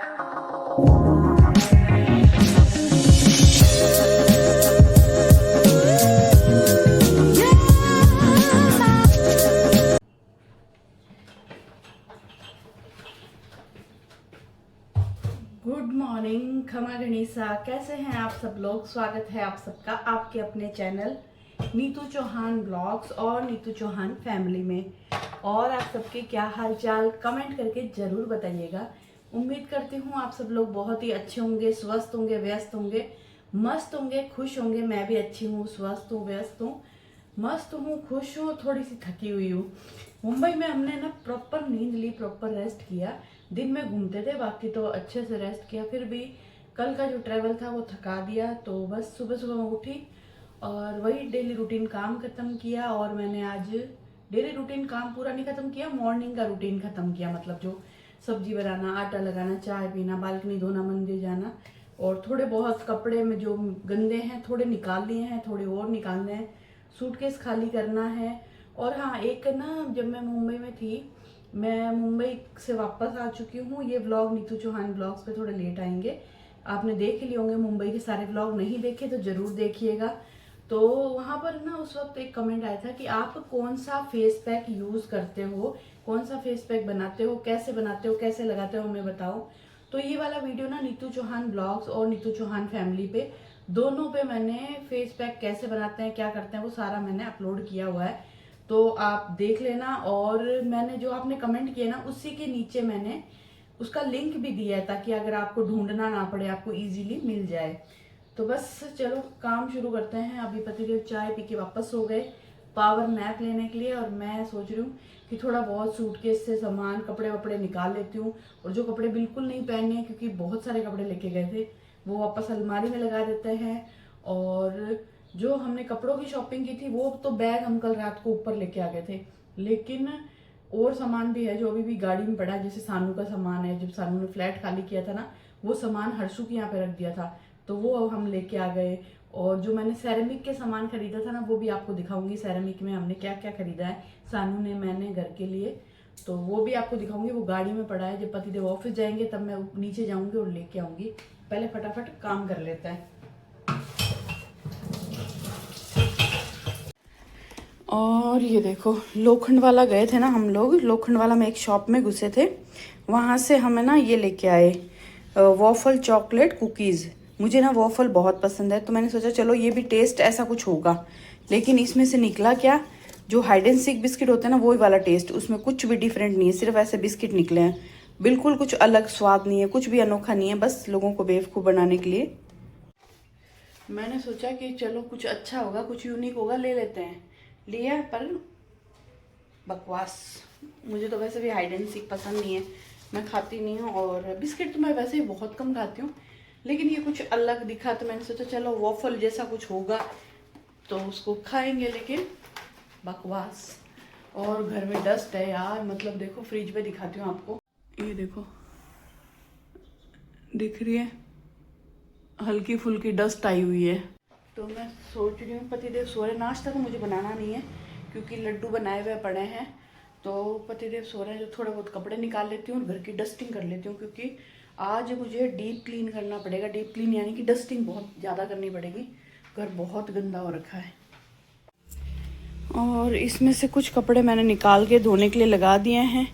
Good morning, खमा गणिसा। कैसे हैं आप सब लोग? स्वागत है आप सबका आपके अपने चैनल नीतू चौहान ब्लॉग्स और नीतू चौहान फैमिली में। और आप सबके क्या हाल चाल कमेंट करके ज़रूर बताइएगा। उम्मीद करती हूँ आप सब लोग बहुत ही अच्छे होंगे, स्वस्थ होंगे, व्यस्त होंगे, मस्त होंगे, खुश होंगे। मैं भी अच्छी हूँ, स्वस्थ हूँ, व्यस्त हूँ, मस्त हूँ, खुश हूँ, थोड़ी सी थकी हुई हूँ। मुंबई में हमने ना प्रॉपर नींद ली, प्रॉपर रेस्ट किया। दिन में घूमते थे, बाकी तो अच्छे से रेस्ट किया। फिर भी कल का जो ट्रैवल था वो थका दिया, तो बस सुबह सुबह मैं उठी और वही डेली रूटीन काम ख़त्म किया। और मैंने आज डेली रूटीन काम पूरा नहीं ख़त्म किया, मॉर्निंग का रूटीन ख़त्म किया। मतलब जो सब्जी बनाना, आटा लगाना, चाय पीना, बालकनी धोना, मंदिर जाना, और थोड़े बहुत कपड़े में जो गंदे हैं थोड़े निकाल लिए हैं, थोड़े और निकालने हैं, सूटकेस खाली करना है। और हाँ, एक ना, जब मैं मुंबई में थी, मैं मुंबई से वापस आ चुकी हूँ। ये व्लॉग नीतू चौहान ब्लॉग्स पे थोड़े लेट आएंगे। आपने देख ही लिए होंगे मुंबई के सारे व्लॉग, नहीं देखे तो ज़रूर देखिएगा। तो वहाँ पर ना उस वक्त एक कमेंट आया था कि आप कौन सा फेस पैक यूज़ करते हो, कौन सा फेस पैक बनाते हो, कैसे बनाते हो, कैसे लगाते हो, हमें बताओ। तो ये वाला वीडियो ना नीतू चौहान ब्लॉग्स और नीतू चौहान फैमिली पे, दोनों पे मैंने फेस पैक कैसे बनाते हैं, क्या करते हैं, वो सारा मैंने अपलोड किया हुआ है। तो आप देख लेना। और मैंने जो आपने कमेंट किया ना, उसी के नीचे मैंने उसका लिंक भी दिया है, ताकि अगर आपको ढूंढना ना पड़े, आपको इजीली मिल जाए। तो बस चलो काम शुरू करते हैं। अभी पतिदेव चाय पी के वापस हो गए पावर नैप लेने के लिए, और मैं सोच रही हूँ कि थोड़ा बहुत सूटकेस से सामान, कपड़े वपड़े निकाल लेती हूँ। और जो कपड़े बिल्कुल नहीं पहनने हैं, क्योंकि बहुत सारे कपड़े लेके गए थे, वो वापस अलमारी में लगा देते हैं। और जो हमने कपड़ों की शॉपिंग की थी, वो तो बैग हम कल रात को ऊपर लेके आ गए थे, लेकिन और सामान भी है जो अभी भी गाड़ी में पड़ा है। जैसे सानू का सामान है, जब सानू ने फ्लैट खाली किया था ना, वो सामान हर्षू के यहाँ पे रख दिया था, तो वो अब हम लेके आ गए। और जो मैंने सेरेमिक के सामान खरीदा था ना, वो भी आपको दिखाऊंगी। सेरेमिक में हमने क्या क्या खरीदा है, सानू ने, मैंने, घर के लिए, तो वो भी आपको दिखाऊंगी। वो गाड़ी में पड़ा है, जब पतिदेव ऑफिस जाएंगे तब मैं नीचे जाऊंगी और लेके आऊंगी। पहले फटाफट काम कर लेता है। और ये देखो, लोखंड वाला गए थे ना हम लोग, लोखंड वाला में एक शॉप में घुसे थे, वहाँ से हमें ना ये लेके आए वॉफल चॉकलेट कुकीज़। मुझे ना वॉफल बहुत पसंद है, तो मैंने सोचा चलो ये भी टेस्ट ऐसा कुछ होगा। लेकिन इसमें से निकला क्या, जो हाइड एंड सीक बिस्किट होते हैं ना, वही वाला टेस्ट। उसमें कुछ भी डिफरेंट नहीं है, सिर्फ ऐसे बिस्किट निकले हैं, बिल्कुल कुछ अलग स्वाद नहीं है, कुछ भी अनोखा नहीं है, बस लोगों को बेवकूफ़ बनाने के लिए। मैंने सोचा कि चलो कुछ अच्छा होगा, कुछ यूनिक होगा, ले लेते हैं। लिया, पर बकवास। मुझे तो वैसे भी हाइड एंड सीक पसंद नहीं है, मैं खाती नहीं हूँ। और बिस्किट तो मैं वैसे ही बहुत कम खाती हूँ, लेकिन ये कुछ अलग दिखा तो मैंने सोचा चलो वॉफल जैसा कुछ होगा तो उसको खाएंगे, लेकिन बकवास। और घर में डस्ट है यार, मतलब देखो, फ्रिज पे दिखाती हूँ आपको, ये देखो, दिख रही है, हल्की फुल्की डस्ट आई हुई है। तो मैं सोच रही हूँ पतिदेव सो रहे, नाश्ता तो मुझे बनाना नहीं है क्योंकि लड्डू बनाए हुए पड़े हैं। तो पतिदेव सो रहे हैं, जो थोड़े बहुत कपड़े निकाल लेती हूँ और घर की डस्टिंग कर लेती हूँ, क्योंकि आज मुझे डीप क्लीन करना पड़ेगा। डीप क्लीन यानी कि डस्टिंग बहुत ज़्यादा करनी पड़ेगी, घर बहुत गंदा हो रखा है। और इसमें से कुछ कपड़े मैंने निकाल के धोने के लिए लगा दिए हैं।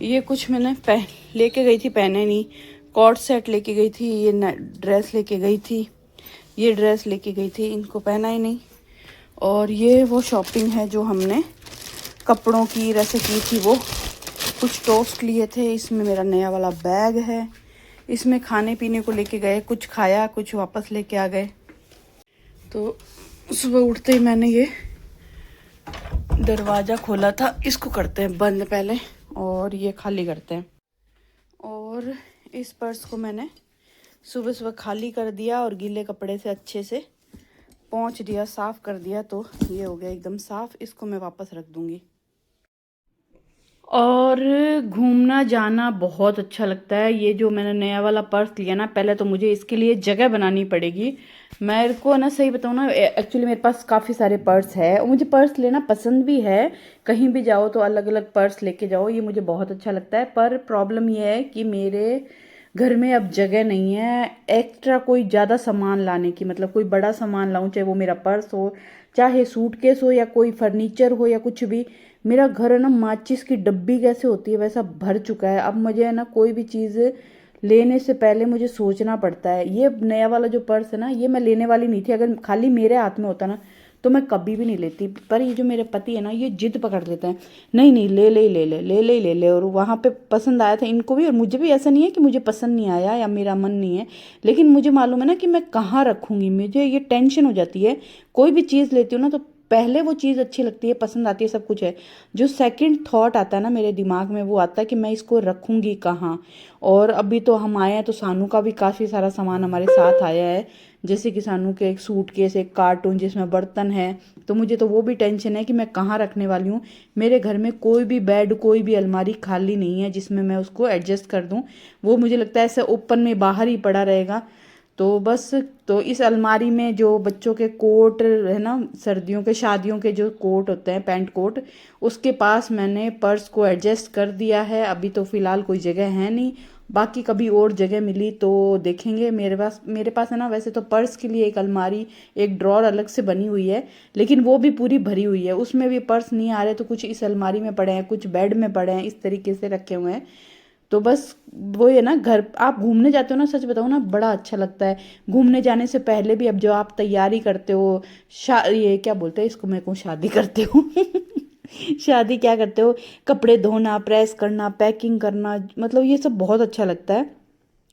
ये कुछ मैंने लेके गई थी, पहने नहीं। कॉर्ड सेट लेके गई थी, ये ड्रेस लेके गई थी, ये ड्रेस लेके गई थी, इनको पहना ही नहीं। और ये वो शॉपिंग है जो हमने कपड़ों की वैसे की थी, वो कुछ टोस्ट लिए थे। इसमें मेरा नया वाला बैग है, इसमें खाने पीने को लेके गए, कुछ खाया, कुछ वापस लेके आ गए। तो सुबह उठते ही मैंने ये दरवाज़ा खोला था, इसको करते हैं बंद पहले और ये खाली करते हैं। और इस पर्स को मैंने सुबह सुबह खाली कर दिया और गीले कपड़े से अच्छे से पोंछ दिया, साफ़ कर दिया, तो ये हो गया एकदम साफ़। इसको मैं वापस रख दूँगी। और घूमना जाना बहुत अच्छा लगता है। ये जो मैंने नया वाला पर्स लिया ना, पहले तो मुझे इसके लिए जगह बनानी पड़ेगी। मेरे को ना, सही बताऊँ ना, एक्चुअली मेरे पास काफ़ी सारे पर्स है और मुझे पर्स लेना पसंद भी है। कहीं भी जाओ तो अलग अलग पर्स लेके जाओ, ये मुझे बहुत अच्छा लगता है। पर प्रॉब्लम ये है कि मेरे घर में अब जगह नहीं है एक्स्ट्रा कोई ज़्यादा सामान लाने की, मतलब कोई बड़ा सामान लाऊं, चाहे वो मेरा पर्स हो, चाहे सूटकेस हो, या कोई फर्नीचर हो, या कुछ भी। मेरा घर है ना माचिस की डब्बी कैसे होती है वैसा भर चुका है। अब मुझे है ना कोई भी चीज़ लेने से पहले मुझे सोचना पड़ता है। ये नया वाला जो पर्स है ना, ये मैं लेने वाली नहीं थी, अगर खाली मेरे हाथ में होता ना तो मैं कभी भी नहीं लेती। पर ये जो मेरे पति है ना, ये जिद पकड़ लेते हैं, नहीं नहीं ले ले ले ले ले ले ले ले। और वहाँ पे पसंद आया था इनको भी और मुझे भी। ऐसा नहीं है कि मुझे पसंद नहीं आया या मेरा मन नहीं है, लेकिन मुझे मालूम है ना कि मैं कहाँ रखूँगी। मुझे ये टेंशन हो जाती है। कोई भी चीज़ लेती हूँ ना तो पहले वो चीज़ अच्छी लगती है, पसंद आती है, सब कुछ है। जो सेकंड थॉट आता है ना मेरे दिमाग में, वो आता है कि मैं इसको रखूँगी कहाँ। और अभी तो हम आए हैं तो सानू का भी काफ़ी सारा सामान हमारे साथ आया है, जैसे कि सानू के एक सूटकेस, एक कार्टून जिसमें बर्तन है। तो मुझे तो वो भी टेंशन है कि मैं कहाँ रखने वाली हूँ। मेरे घर में कोई भी बेड, कोई भी अलमारी खाली नहीं है जिसमें मैं उसको एडजस्ट कर दूँ। वो मुझे लगता है ऐसे ओपन में बाहर ही पड़ा रहेगा। तो बस, तो इस अलमारी में जो बच्चों के कोट है ना, सर्दियों के शादियों के जो कोट होते हैं, पैंट कोट, उसके पास मैंने पर्स को एडजस्ट कर दिया है। अभी तो फ़िलहाल कोई जगह है नहीं, बाकी कभी और जगह मिली तो देखेंगे। मेरे पास है ना वैसे तो पर्स के लिए एक अलमारी, एक ड्रॉर अलग से बनी हुई है, लेकिन वो भी पूरी भरी हुई है, उसमें भी पर्स नहीं आ रहे। तो कुछ इस अलमारी में पड़े हैं, कुछ बेड में पड़े हैं, इस तरीके से रखे हुए हैं। तो बस वो है ना, घर आप घूमने जाते हो ना, सच बताओ ना बड़ा अच्छा लगता है। घूमने जाने से पहले भी अब जो आप तैयारी करते हो, ये क्या बोलते हैं इसको, मैं कहूँ शादी करते हो शादी क्या करते हो, कपड़े धोना, प्रेस करना, पैकिंग करना, मतलब ये सब बहुत अच्छा लगता है।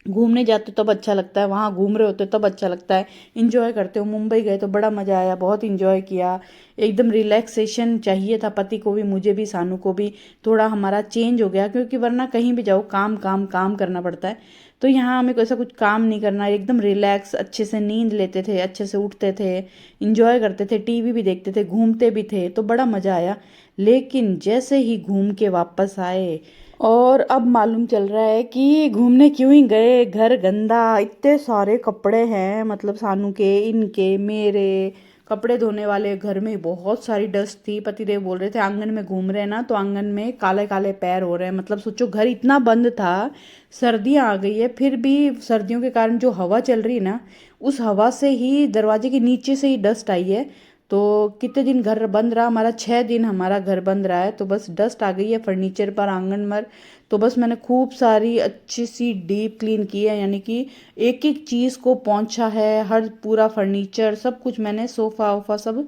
घूमने जाते हो तब अच्छा लगता है, वहाँ घूम रहे होते हो तब अच्छा लगता है, इंजॉय करते हो। मुंबई गए तो बड़ा मज़ा आया, बहुत इंजॉय किया। एकदम रिलैक्सेशन चाहिए था पति को भी, मुझे भी, सानू को भी। थोड़ा हमारा चेंज हो गया, क्योंकि वरना कहीं भी जाओ काम काम काम करना पड़ता है। तो यहाँ हमें ऐसा कुछ काम नहीं करना, एकदम रिलैक्स, अच्छे से नींद लेते थे, अच्छे से उठते थे, इंजॉय करते थे, टीवी भी देखते थे, घूमते भी थे, तो बड़ा मज़ा आया। लेकिन जैसे ही घूम के वापस आए और अब मालूम चल रहा है कि घूमने क्यों ही गए, घर गंदा, इतने सारे कपड़े हैं, मतलब सानू के, इनके, मेरे, कपड़े धोने वाले। घर में बहुत सारी डस्ट थी। पतिदेव बोल रहे थे आंगन में घूम रहे हैं ना तो आंगन में काले काले पैर हो रहे हैं। मतलब सोचो घर इतना बंद था, सर्दियाँ आ गई है, फिर भी सर्दियों के कारण जो हवा चल रही है ना, उस हवा से ही दरवाजे के नीचे से ही डस्ट आई है। तो कितने दिन घर बंद रहा हमारा, 6 दिन हमारा घर बंद रहा है। तो बस डस्ट आ गई है फर्नीचर पर, आंगन पर। तो बस मैंने खूब सारी अच्छी सी डीप क्लीन की है, यानी कि एक एक चीज़ को पोंछा है, हर पूरा फर्नीचर सब कुछ मैंने, सोफ़ा वोफ़ा सब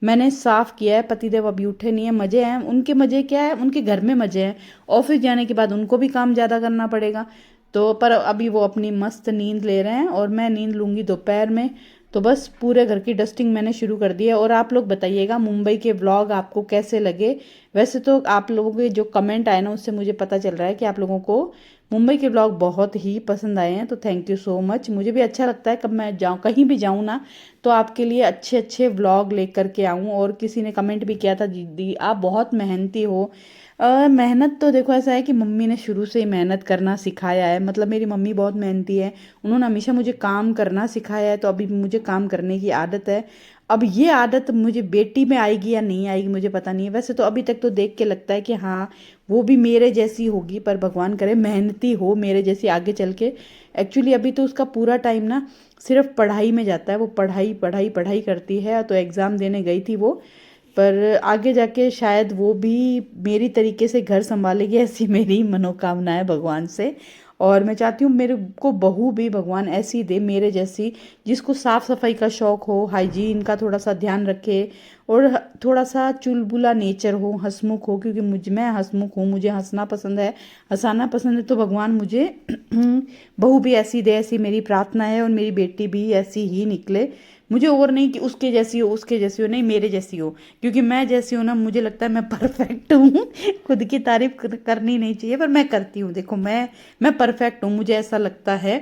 मैंने साफ़ किया है। पतिदेव अभी उठे नहीं है, मज़े हैं उनके। मज़े क्या है, उनके घर में मज़े हैं। ऑफिस जाने के बाद उनको भी काम ज़्यादा करना पड़ेगा। तो पर अभी वो अपनी मस्त नींद ले रहे हैं और मैं नींद लूँगी दोपहर में। तो बस पूरे घर की डस्टिंग मैंने शुरू कर दी है। और आप लोग बताइएगा मुंबई के व्लॉग आपको कैसे लगे। वैसे तो आप लोगों के जो कमेंट आए ना, उससे मुझे पता चल रहा है कि आप लोगों को मुंबई के व्लॉग बहुत ही पसंद आए हैं। तो थैंक यू सो मच। मुझे भी अच्छा लगता है कब मैं जाऊँ, कहीं भी जाऊँ ना, तो आपके लिए अच्छे अच्छे व्लॉग लेकर के आऊँ। और किसी ने कमेंट भी किया था, दीदी आप बहुत मेहनती हो। मेहनत तो देखो ऐसा है कि मम्मी ने शुरू से ही मेहनत करना सिखाया है। मतलब मेरी मम्मी बहुत मेहनती है, उन्होंने हमेशा मुझे काम करना सिखाया है। तो अभी मुझे काम करने की आदत है। अब ये आदत मुझे बेटी में आएगी या नहीं आएगी मुझे पता नहीं है। वैसे तो अभी तक तो देख के लगता है कि हाँ वो भी मेरे जैसी होगी, पर भगवान करे मेहनती हो मेरे जैसी आगे चल के। एक्चुअली अभी तो उसका पूरा टाइम ना सिर्फ पढ़ाई में जाता है, वो पढ़ाई पढ़ाई पढ़ाई करती है। तो एग्ज़ाम देने गई थी वो, पर आगे जाके शायद वो भी मेरी तरीके से घर संभालेगी, ऐसी मेरी मनोकामना है भगवान से। और मैं चाहती हूँ मेरे को बहू भी भगवान ऐसी दे मेरे जैसी, जिसको साफ़ सफाई का शौक़ हो, हाइजीन का थोड़ा सा ध्यान रखे, और थोड़ा सा चुलबुला नेचर हो, हंसमुख हो। क्योंकि मैं हंसमुख हूँ, मुझे हंसना पसंद है, हंसाना पसंद है। तो भगवान मुझे बहू भी ऐसी दे, ऐसी मेरी प्रार्थना है। और मेरी बेटी भी ऐसी ही निकले। मुझे और नहीं कि उसके जैसी हो, उसके जैसी हो, नहीं मेरे जैसी हो। क्योंकि मैं जैसी हूँ ना, मुझे लगता है मैं परफेक्ट हूँ खुद की तारीफ करनी नहीं चाहिए, पर मैं करती हूँ। देखो मैं परफेक्ट हूँ, मुझे ऐसा लगता है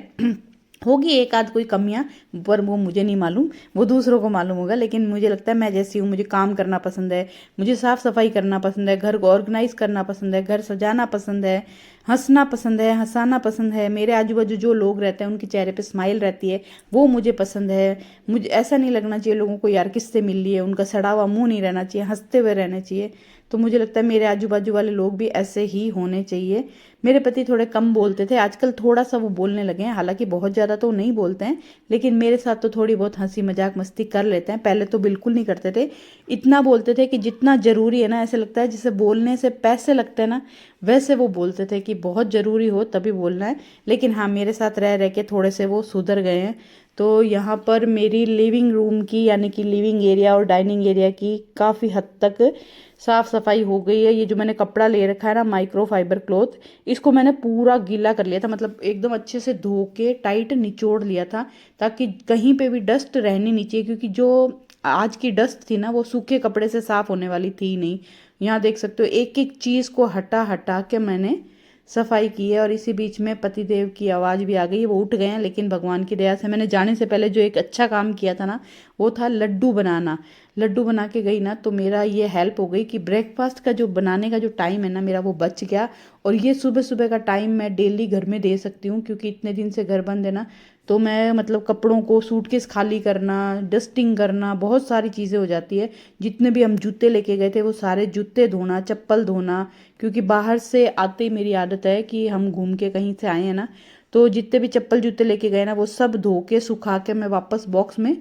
होगी एक आध कोई कमियां, पर वो मुझे नहीं मालूम, वो दूसरों को मालूम होगा। लेकिन मुझे लगता है मैं जैसी हूँ, मुझे काम करना पसंद है, मुझे साफ़ सफाई करना पसंद है, घर को ऑर्गेनाइज करना पसंद है, घर सजाना पसंद है, हंसना पसंद है, हंसाना पसंद है। मेरे आजू बाजू जो लोग रहते हैं उनके चेहरे पे स्माइल रहती है, वो मुझे पसंद है। मुझे ऐसा नहीं लगना चाहिए लोगों को यार किससे मिल रही है, उनका सड़ा हुआ मुंह नहीं रहना चाहिए, हंसते हुए रहना चाहिए। तो मुझे लगता है मेरे आजू बाजू वाले लोग भी ऐसे ही होने चाहिए। मेरे पति थोड़े कम बोलते थे, आजकल थोड़ा सा वो बोलने लगे हैं, हालांकि बहुत ज़्यादा तो नहीं बोलते हैं, लेकिन मेरे साथ तो थोड़ी बहुत हंसी मजाक मस्ती कर लेते हैं। पहले तो बिल्कुल नहीं करते थे, इतना बोलते थे कि जितना ज़रूरी है ना, ऐसे लगता है जिसे बोलने से पैसे लगते हैं ना, वैसे वो बोलते थे कि बहुत ज़रूरी हो तभी बोलना है। लेकिन हाँ, मेरे साथ रह रह के थोड़े से वो सुधर गए हैं। तो यहाँ पर मेरी लिविंग रूम की, यानी कि लिविंग एरिया और डाइनिंग एरिया की काफ़ी हद तक साफ़ सफाई हो गई है। ये जो मैंने कपड़ा ले रखा है ना, माइक्रो फाइबर क्लॉथ, इसको मैंने पूरा गीला कर लिया था, मतलब एकदम अच्छे से धो के टाइट निचोड़ लिया था, ताकि कहीं पे भी डस्ट रहनी नहीं चाहिए, क्योंकि जो आज की डस्ट थी ना, वो सूखे कपड़े से साफ़ होने वाली थी नहीं। यहाँ देख सकते हो एक एक चीज़ को हटा हटा के मैंने सफाई की है। और इसी बीच में पतिदेव की आवाज़ भी आ गई है, वो उठ गए हैं, लेकिन भगवान की दया से मैंने जाने से पहले जो एक अच्छा काम किया था ना, वो था लड्डू बनाना। लड्डू बना के गई ना, तो मेरा ये हेल्प हो गई कि ब्रेकफास्ट का जो बनाने का जो टाइम है ना मेरा, वो बच गया। और ये सुबह सुबह का टाइम मैं डेली घर में दे सकती हूँ, क्योंकि इतने दिन से घर बंद है ना, तो मैं मतलब कपड़ों को सूटकेस खाली करना, डस्टिंग करना, बहुत सारी चीज़ें हो जाती है। जितने भी हम जूते लेके गए थे वो सारे जूते धोना, चप्पल धोना, क्योंकि बाहर से आते ही मेरी आदत है कि हम घूम के कहीं से आए हैं ना, तो जितने भी चप्पल जूते लेके गए ना, वो सब धो के सुखा के मैं वापस बॉक्स में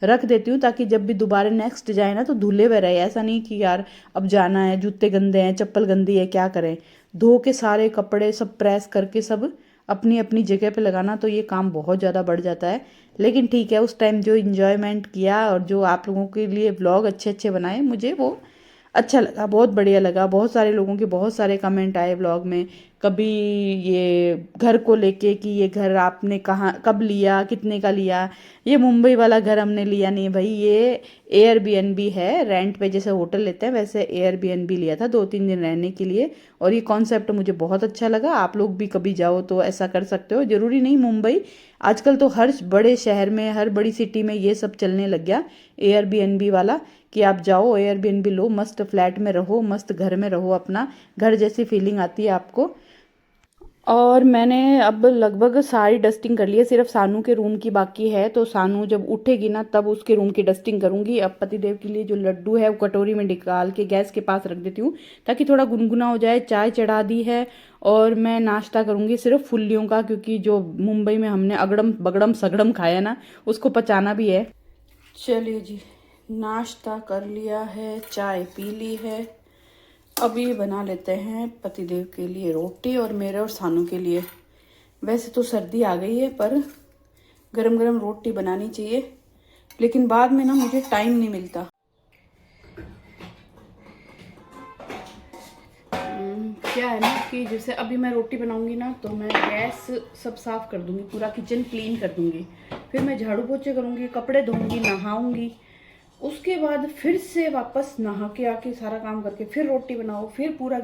रख देती हूँ, ताकि जब भी दोबारा नेक्स्ट जाए ना तो धुले हुए रहे। ऐसा नहीं कि यार अब जाना है, जूते गंदे हैं, चप्पल गंदी है, क्या करें। धो के सारे कपड़े सब प्रेस करके सब अपनी अपनी जगह पे लगाना, तो ये काम बहुत ज़्यादा बढ़ जाता है। लेकिन ठीक है, उस टाइम जो इन्जॉयमेंट किया और जो आप लोगों के लिए व्लॉग अच्छे अच्छे बनाए, मुझे वो अच्छा लगा, बहुत बढ़िया लगा। बहुत सारे लोगों के बहुत सारे कमेंट आए व्लॉग में, कभी ये घर को लेके कि ये घर आपने कहाँ कब लिया, कितने का लिया। ये मुंबई वाला घर हमने लिया नहीं भाई, ये एयरबीएनबी है, रेंट पे जैसे होटल लेते हैं वैसे एयरबीएनबी लिया था 2-3 दिन रहने के लिए। और ये कॉन्सेप्ट मुझे बहुत अच्छा लगा। आप लोग भी कभी जाओ तो ऐसा कर सकते हो, ज़रूरी नहीं मुंबई, आजकल तो हर बड़े शहर में, हर बड़ी सिटी में ये सब चलने लग गया एयरबीएनबी वाला, कि आप जाओ एयरबीएनबी लो, मस्त फ्लैट में रहो, मस्त घर में रहो, अपना घर जैसी फीलिंग आती है आपको। और मैंने अब लगभग सारी डस्टिंग कर ली है, सिर्फ सानू के रूम की बाकी है। तो सानू जब उठेगी ना तब उसके रूम की डस्टिंग करूंगी। अब पतिदेव के लिए जो लड्डू है वो कटोरी में निकाल के गैस के पास रख देती हूँ, ताकि थोड़ा गुनगुना हो जाए। चाय चढ़ा दी है और मैं नाश्ता करूंगी सिर्फ फुल्लियों का, क्योंकि जो मुंबई में हमने अगड़म बगड़म सगड़म खाया ना, उसको पचाना भी है। चलिए जी, नाश्ता कर लिया है, चाय पी ली है। अभी बना लेते हैं पतिदेव के लिए रोटी, और मेरे और सानू के लिए। वैसे तो सर्दी आ गई है, पर गरम गरम रोटी बनानी चाहिए, लेकिन बाद में ना मुझे टाइम नहीं मिलता। क्या है ना कि जैसे अभी मैं रोटी बनाऊंगी ना, तो मैं गैस सब साफ कर दूंगी, पूरा किचन क्लीन कर दूंगी, फिर मैं झाड़ू पोछे करूंगी, कपड़े धोऊंगी, नहाऊंगी, उसके बाद फिर से वापस नहा के आके सारा काम करके फिर रोटी बनाओ, फिर पूरा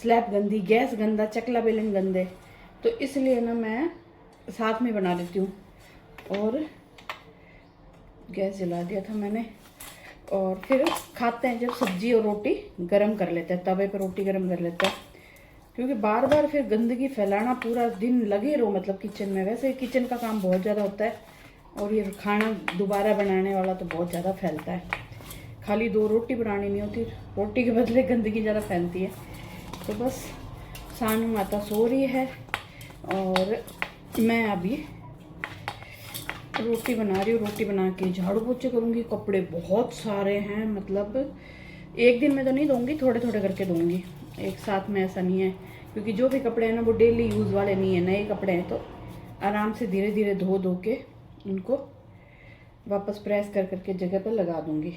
स्लैब गंदी, गैस गंदा, चकला बेलन गंदे। तो इसलिए ना मैं साथ में बना लेती हूँ। और गैस जला दिया था मैंने, और फिर खाते हैं जब सब्जी और रोटी गरम कर लेते हैं, तवे पर रोटी गरम कर लेते हैं, क्योंकि बार बार फिर गंदगी फैलाना, पूरा दिन लगे रहो मतलब किचन में। वैसे किचन का काम बहुत ज़्यादा होता है, और ये खाना दोबारा बनाने वाला तो बहुत ज़्यादा फैलता है। खाली 2 रोटी बनानी नहीं होती, रोटी के बदले गंदगी ज़्यादा फैलती है। तो बस सानू माता सो रही है और मैं अभी रोटी बना रही हूँ। रोटी बना के झाड़ू पोछे करूँगी। कपड़े बहुत सारे हैं, मतलब एक दिन में तो नहीं धोऊंगी, थोड़े थोड़े करके धोऊंगी, एक साथ में ऐसा नहीं है, क्योंकि जो भी कपड़े हैं ना वो डेली यूज़ वाले नहीं है, नए कपड़े हैं, तो आराम से धीरे धीरे धो धो के उनको वापस प्रेस कर करके जगह पर लगा दूंगी।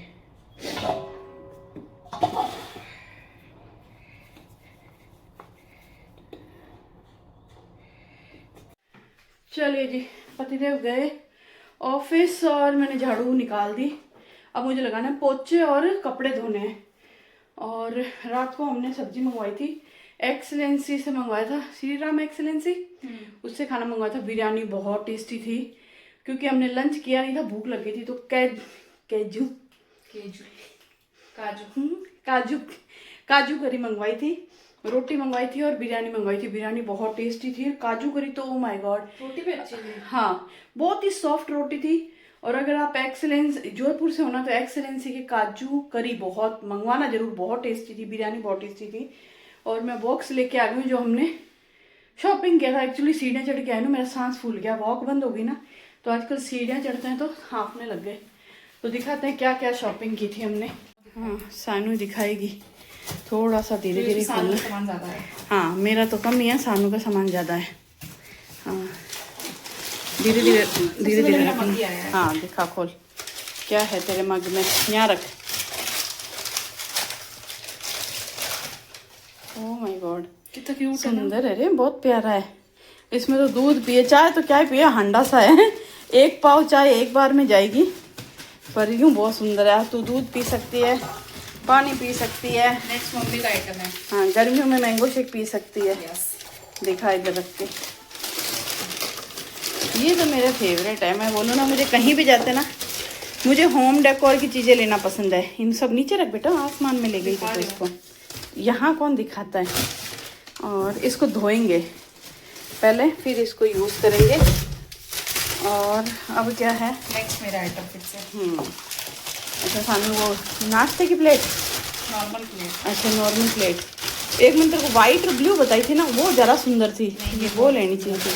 चलिए जी, पतिदेव गए ऑफिस और मैंने झाड़ू निकाल दी। अब मुझे लगाना है पोछे और कपड़े धोने हैं। और रात को हमने सब्जी मंगवाई थी, एक्सलेंसी से मंगवाया था, श्री राम एक्सलेंसी, उससे खाना मंगवाया था। बिरयानी बहुत टेस्टी थी, क्योंकि हमने लंच किया नहीं था, भूख लग गई थी। तो काजू काजू काजू करी मंगवाई थी, रोटी मंगवाई थी और बिरयानी मंगवाई थी। बिरयानी बहुत टेस्टी थी, काजू करी तो ओ माय गॉड, रोटी भी अच्छी थी। हाँ बहुत ही सॉफ्ट रोटी थी। और अगर आप एक्सेलेंस जोधपुर से होना तो एक्सेलेंसी के काजू करी बहुत मंगवाना जरूर, बहुत टेस्टी थी। बिरयानी बहुत टेस्टी थी। और मैं बॉक्स लेके आ गई हूँ जो हमने शॉपिंग किया था। एक्चुअली सीढ़ियाँ चढ़ के आई ना, मेरा सांस फूल गया, वॉक बंद हो गई ना, तो आजकल सीढ़ियाँ चढ़ते हैं तो हाँफने लग गए। तो दिखाते हैं क्या क्या शॉपिंग की थी हमने। हाँ सानू दिखाएगी, थोड़ा सा धीरे धीरे खोलना। सामान ज़्यादा है। हाँ मेरा तो कम ही है, सानू का सामान ज़्यादा है। हाँ धीरे धीरे धीरे धीरे रखना। हाँ दिखा, खोल क्या है तेरे मग में, यहाँ रख। ओह माय गॉड कितना क्यूट है, सुंदर है रे, बहुत प्यारा है। इसमें तो दूध पिए, चाय तो क्या पिए, हंडा सा है। एक पाव चाय एक बार में जाएगी, पर यूँ बहुत सुंदर है। तू दूध पी सकती है, पानी पी सकती है। नेक्स्ट मम्मी का आइटम है। हाँ गर्मियों में मैंगो शेक पी सकती है। यस। देखा इधर रख के, ये तो मेरा फेवरेट है। मैं बोलूँ ना, मुझे कहीं भी जाते ना, मुझे होम डेकोर की चीज़ें लेना पसंद है। इन सब नीचे रख बेटा, आसमान में ले गई तो इसको यहाँ कौन दिखाता है। और इसको धोएंगे पहले, फिर इसको यूज़ करेंगे। और अब क्या है नेक्स्ट मेरा आइटम फिर से। अच्छा सामने वो नाश्ते की प्लेट, नॉर्मल प्लेट। अच्छा नॉर्मल प्लेट। एक मिनट को वाइट और ब्लू बताई थी ना, वो ज़रा सुंदर थी, ये वो लेनी चाहिए थी।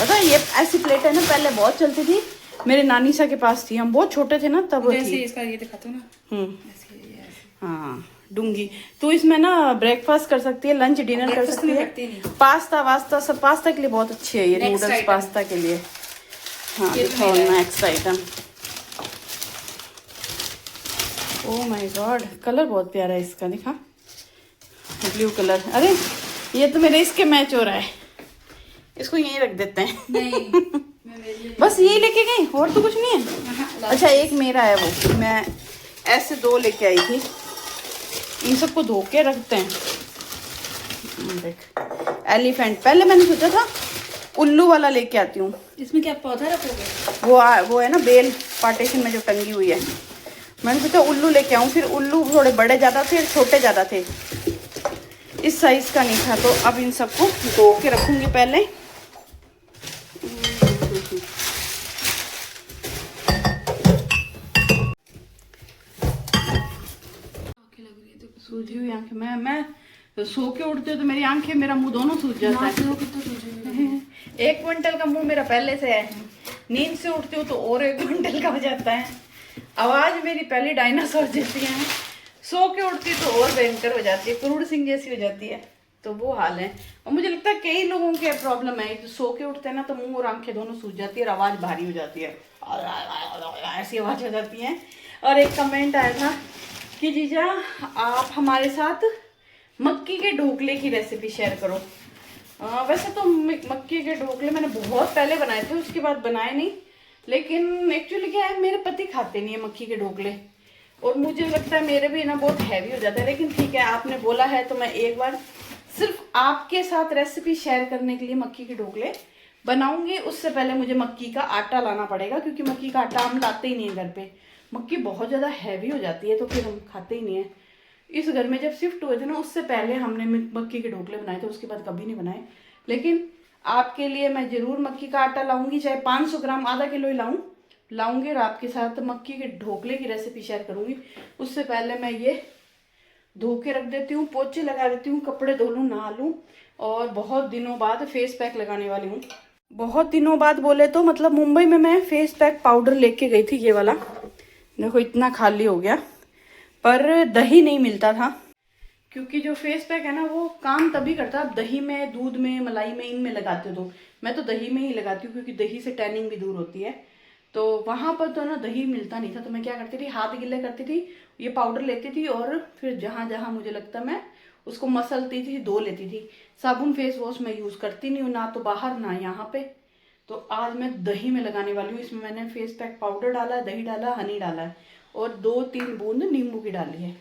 पता है ये ऐसी प्लेट है ना, पहले बहुत चलती थी, मेरे नानी सा के पास थी, हम बहुत छोटे थे ना तब जैसे थी। इसका ये दिखाता हूँ ना, ऐसे। हाँ डूंगी। तो इसमें ना ब्रेकफास्ट कर सकती है, लंच डिनर कर सकती है। पास्ता वास्ता सब, पास्ता के लिए बहुत अच्छी है ये, नूडल्स पास्ता के लिए। हाँ दिखाओ next item. Oh my God colour बहुत प्यारा है इसका, दिखा ब्लू कलर। अरे ये तो मेरे इसके मैच हो रहा है, इसको यहीं रख देते हैं। नहीं बस यही लेके गई, और तो कुछ नहीं है। अच्छा एक मेरा है, वो मैं ऐसे 2 लेके आई थी, इन सबको धो के रखते हैं। देख एलिफेंट, पहले मैंने सोचा था उल्लू वाला लेके आती हूँ। इसमें क्या पौधा रखोगे? वो है ना बेल पार्टीशन में जो टंगी हुई है, मैंने सोचा उल्लू लेके आऊँ। फिर उल्लू थोड़े बड़े ज़्यादा थे, छोटे ज़्यादा थे, इस साइज़ का नहीं था। तो अब इन सबको धो के रखूँगी पहले। सूजी हुई आंखें, मैं तो सो के उठती हूँ तो मेरी आंखें मेरा मुंह दोनों सूज जाता है। 1 क्विंटल का मुंह मेरा पहले से है, नींद से उठती हूँ तो और 1 क्विंटल का हो जाता है। आवाज मेरी पहले डायनासोर जैसी है, सो के उठती तो और भयंकर हो जाती है, क्रूर सिंह जैसी हो जाती है। तो वो हाल है। और मुझे लगता है कई लोगों के प्रॉब्लम है, तो सो के उठते हैं ना तो मुंह और आंखें दोनों सूज जाती है और आवाज भारी हो जाती है, ऐसी आवाज हो जाती है। और एक कमेंट आया था कि जीजा आप हमारे साथ मक्की के ढोकले की रेसिपी शेयर करो। वैसे तो मक्की के ढोकले मैंने बहुत पहले बनाए थे, उसके बाद बनाए नहीं। लेकिन एक्चुअली क्या है, मेरे पति खाते नहीं है मक्की के ढोकले, और मुझे लगता है मेरे भी ना बहुत हैवी हो जाता है। लेकिन ठीक है, आपने बोला है तो मैं एक बार सिर्फ आपके साथ रेसिपी शेयर करने के लिए मक्की के ढोकले बनाऊंगी। उससे पहले मुझे मक्की का आटा लाना पड़ेगा, क्योंकि मक्की का आटा हम लाते ही नहीं है घर पे। मक्की बहुत ज़्यादा हैवी हो जाती है तो फिर हम खाते ही नहीं है। इस घर में जब शिफ्ट हुए थे ना, उससे पहले हमने मक्की के ढोकले बनाए थे, उसके बाद कभी नहीं बनाए। लेकिन आपके लिए मैं ज़रूर मक्की का आटा लाऊंगी, चाहे 500 ग्राम, आधा किलो ही लाऊंगी और आपके साथ मक्की के ढोकले की रेसिपी शेयर करूंगी। उससे पहले मैं ये धो के रख देती हूँ, पोछे लगा देती हूँ, कपड़े धो लूँ, नहा लूँ। और बहुत दिनों बाद फेस पैक लगाने वाली हूँ। बहुत दिनों बाद बोले तो मतलब मुंबई में मैं फेस पैक पाउडर लेके गई थी, ये वाला देखो इतना खाली हो गया, पर दही नहीं मिलता था। क्योंकि जो फेस पैक है ना वो काम तभी करता है आप दही में, दूध में, मलाई में, इनमें लगाते हो। तो मैं तो दही में ही लगाती हूँ, क्योंकि दही से टैनिंग भी दूर होती है। तो वहाँ पर तो ना दही मिलता नहीं था, तो मैं क्या करती थी, हाथ गीले करती थी, ये पाउडर लेती थी और फिर जहाँ जहाँ मुझे लगता मैं उसको मसलती थी, धो लेती थी। साबुन फेस वॉश मैं यूज़ करती नहीं हूँ, ना तो बाहर ना यहाँ पे। तो आज मैं दही में लगाने वाली हूँ। इसमें मैंने फेस पैक पाउडर डाला है, दही डाला, हनी डाला है और 2-3 बूंद नींबू की डाली है।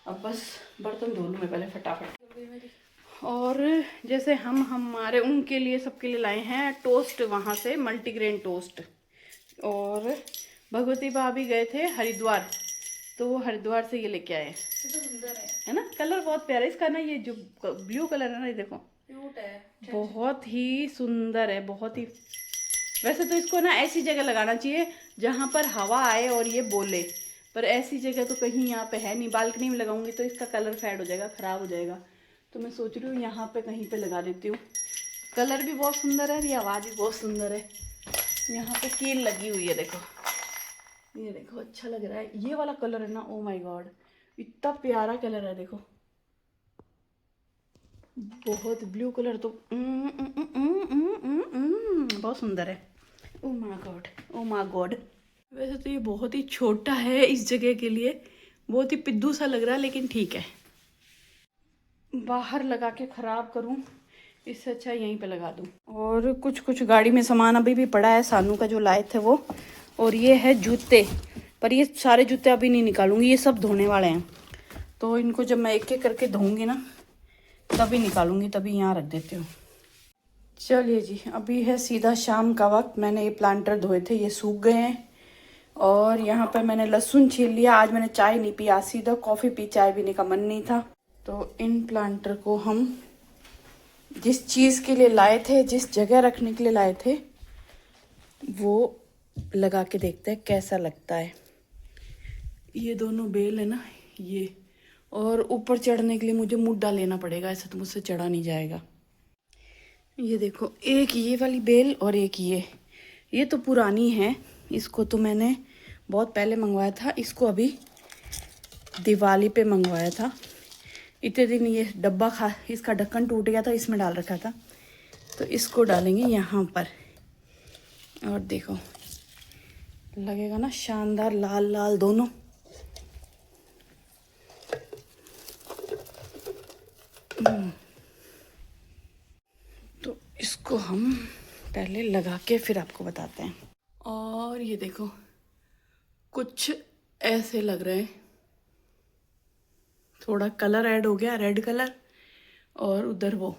अब बस बर्तन धो लूँ मैं पहले फटाफट। और जैसे हमारे उनके लिए, सबके लिए लाए हैं टोस्ट, वहाँ से मल्टीग्रेन टोस्ट। और भगवती भाभी गए थे हरिद्वार, तो वो हरिद्वार से ये लेके आए हैं, ये तो सुंदर है ना। कलर बहुत प्यारा है इसका ना, ये जो ब्लू कलर है ना, ये देखो क्यूट है। बहुत ही सुंदर है, बहुत ही। वैसे तो इसको ना ऐसी जगह लगाना चाहिए जहाँ पर हवा आए और ये बोले, पर ऐसी जगह तो कहीं यहाँ पे है नहीं। बालकनी में लगाऊंगी तो इसका कलर फेड हो जाएगा, ख़राब हो जाएगा। तो मैं सोच रही हूँ यहाँ पे कहीं पे लगा देती हूँ। कलर भी बहुत सुंदर है, ये आवाज़ भी बहुत सुंदर है। यहाँ पे कील लगी हुई है, देखो ये देखो, अच्छा लग रहा है। ये वाला कलर है ना, ओ माय गॉड इतना प्यारा कलर है, देखो बहुत। ब्लू कलर तो बहुत सुंदर है। Oh my God, oh my God. वैसे तो ये बहुत ही छोटा है इस जगह के लिए, बहुत ही पिद्दू सा लग रहा है, लेकिन ठीक है। बाहर लगा के ख़राब करूं इससे अच्छा यहीं पे लगा दूं। और कुछ कुछ गाड़ी में सामान अभी भी पड़ा है, सानू का जो लाए थे वो। और ये है जूते, पर ये सारे जूते अभी नहीं निकालूंगी, ये सब धोने वाले हैं। तो इनको जब मैं एक एक करके धोऊंगी ना तभी निकालूंगी, तभी यहाँ रख देती हूँ। चलिए जी, अभी है सीधा शाम का वक्त। मैंने ये प्लांटर धोए थे, ये सूख गए हैं। और यहाँ पर मैंने लहसुन छील लिया। आज मैंने चाय नहीं पी, आज सीधा कॉफ़ी पी, चाय पीने का मन नहीं था। तो इन प्लांटर को हम जिस चीज़ के लिए लाए थे, जिस जगह रखने के लिए लाए थे, वो लगा के देखते हैं कैसा लगता है। ये दोनों बेल है ना ये, और ऊपर चढ़ने के लिए मुझे मुड्ढा लेना पड़ेगा, ऐसा तो मुझसे चढ़ा नहीं जाएगा। ये देखो, एक ये वाली बेल और एक ये तो पुरानी है। इसको तो मैंने बहुत पहले मंगवाया था, इसको अभी दिवाली पे मंगवाया था। इतने दिन ये डब्बा इसका ढक्कन टूट गया था, इसमें डाल रखा था। तो इसको डालेंगे यहाँ पर, और देखो लगेगा ना शानदार, लाल लाल दोनों। तो इसको हम पहले लगा के फिर आपको बताते हैं। और ये देखो कुछ ऐसे लग रहे हैं, थोड़ा कलर ऐड हो गया, रेड कलर, और उधर वो।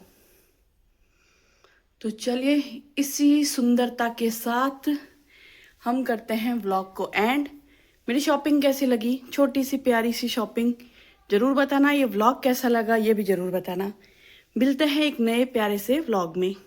तो चलिए इसी सुंदरता के साथ हम करते हैं व्लॉग को एंड। मेरी शॉपिंग कैसी लगी, छोटी सी प्यारी सी शॉपिंग, ज़रूर बताना। ये व्लॉग कैसा लगा ये भी ज़रूर बताना। मिलते हैं एक नए प्यारे से व्लॉग में।